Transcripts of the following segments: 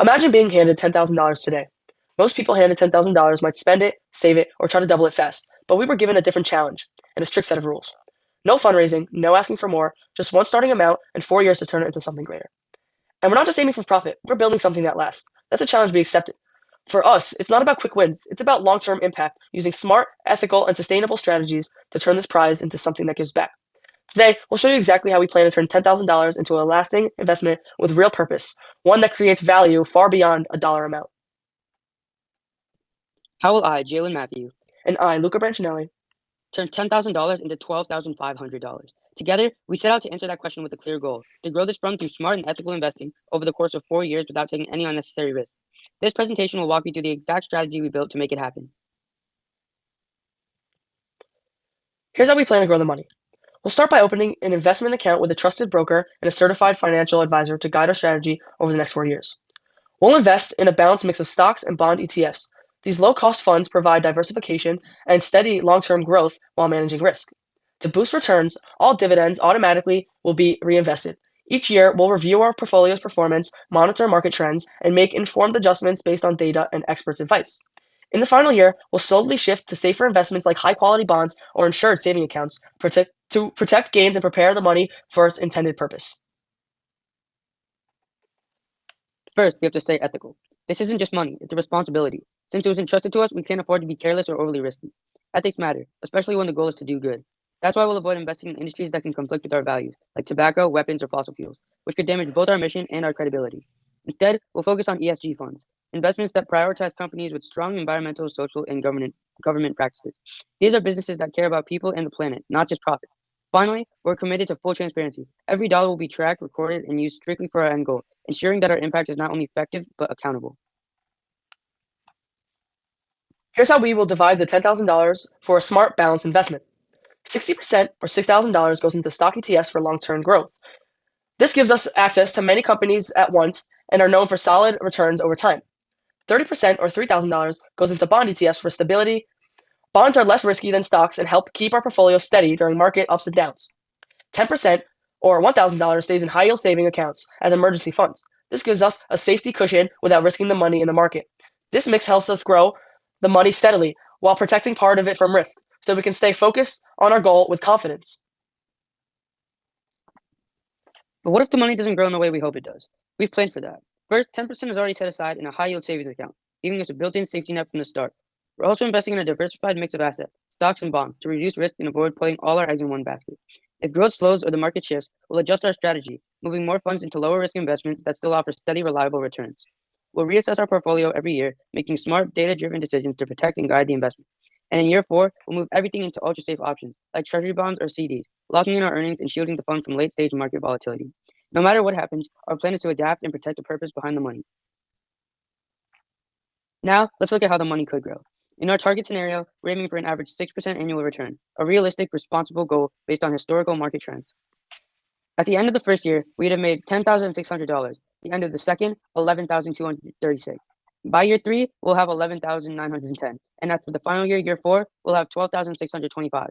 Imagine being handed $10,000 today. Most people handed $10,000 might spend it, save it, or try to double it fast, but we were given a different challenge and a strict set of rules. No fundraising, no asking for more, just one starting amount and 4 years to turn it into something greater. And we're not just aiming for profit, we're building something that lasts. That's a challenge we accepted. For us, it's not about quick wins, it's about long term impact, using smart, ethical, and sustainable strategies to turn this prize into something that gives back. Today, we'll show you exactly how we plan to turn $10,000 into a lasting investment with real purpose, one that creates value far beyond a dollar amount. How will I, Jalen Mathew, And I, Luca Branchinelli, turn $10,000 into $12,500? Together, we set out to answer that question with a clear goal: to grow this fund through smart and ethical investing over the course of 4 years without taking any unnecessary risks. This presentation will walk you through the exact strategy we built to make it happen. here's how we plan to grow the money. We'll start by opening an investment account with a trusted broker and a certified financial advisor to guide our strategy over the next 4 years. We'll invest in a balanced mix of stocks and bond ETFs. These low-cost funds provide diversification and steady long-term growth while managing risk. To boost returns, all dividends automatically will be reinvested. Each year, we'll review our portfolio's performance, monitor market trends, and make informed adjustments based on data and experts' advice. In the final year, we'll slowly shift to safer investments like high-quality bonds or insured saving accounts to protect gains and prepare the money for its intended purpose. First, we have to stay ethical. This isn't just money, it's a responsibility. Since it was entrusted to us, we can't afford to be careless or overly risky. Ethics matter, especially when the goal is to do good. That's why we'll avoid investing in industries that can conflict with our values, like tobacco, weapons, or fossil fuels, which could damage both our mission and our credibility. Instead, we'll focus on ESG funds, investments that prioritize companies with strong environmental, social, and government practices. These are businesses that care about people and the planet, not just profit. Finally, we're committed to full transparency. Every dollar will be tracked, recorded, and used strictly for our end goal, ensuring that our impact is not only effective, but accountable. Here's how we will divide the $10,000 for a smart, balanced investment. 60% or $6,000 goes into stock ETFs for long-term growth. This gives us access to many companies at once and are known for solid returns over time. 30% or $3,000 goes into bond ETFs for stability. Bonds are less risky than stocks and help keep our portfolio steady during market ups and downs. 10% or $1,000 stays in high yield saving accounts as emergency funds. This gives us a safety cushion without risking the money in the market. This mix helps us grow the money steadily while protecting part of it from risk so we can stay focused on our goal with confidence. But what if the money doesn't grow in the way we hope it does? We've planned for that. First, 10% is already set aside in a high yield savings account, giving us a built in safety net from the start. We're also investing in a diversified mix of assets, stocks and bonds, to reduce risk and avoid putting all our eggs in one basket. If growth slows or the market shifts, we'll adjust our strategy, moving more funds into lower risk investments that still offer steady, reliable returns. We'll reassess our portfolio every year, making smart, data driven decisions to protect and guide the investment. And in year four, we'll move everything into ultra safe options, like treasury bonds or CDs, locking in our earnings and shielding the fund from late stage market volatility. No matter what happens, our plan is to adapt and protect the purpose behind the money. Now, let's look at how the money could grow. In our target scenario, we're aiming for an average 6% annual return, a realistic, responsible goal based on historical market trends. At the end of the first year, we'd have made $10,600. The end of the second, $11,236. By year three, we'll have $11,910. And after the final year, year four, we'll have $12,625.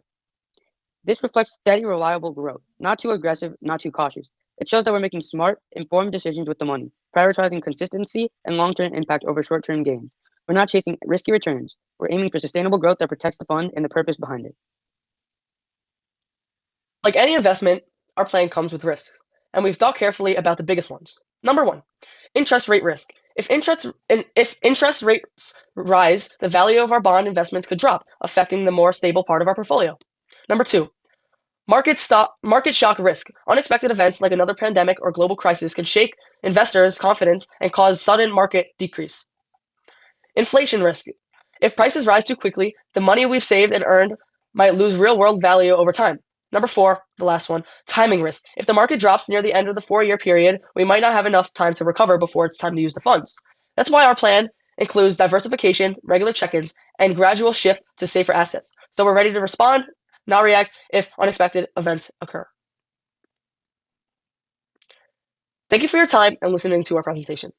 This reflects steady, reliable growth, not too aggressive, not too cautious. It shows that we're making smart, informed decisions with the money, prioritizing consistency and long-term impact over short-term gains. We're not chasing risky returns. We're aiming for sustainable growth that protects the fund and the purpose behind it. Like any investment, our plan comes with risks, and we've thought carefully about the biggest ones. Number one, interest rate risk. If interest rates rise, the value of our bond investments could drop, affecting the more stable part of our portfolio. Number two, market shock risk. Unexpected events like another pandemic or global crisis can shake investors' confidence and cause sudden market decrease. Inflation risk. If prices rise too quickly, the money we've saved and earned might lose real-world value over time. Number four, the last one, timing risk. If the market drops near the end of the 4 year period, we might not have enough time to recover before it's time to use the funds. That's why our plan includes diversification, regular check-ins, and gradual shift to safer assets. So we're ready to respond, not react if unexpected events occur. Thank you for your time and listening to our presentation.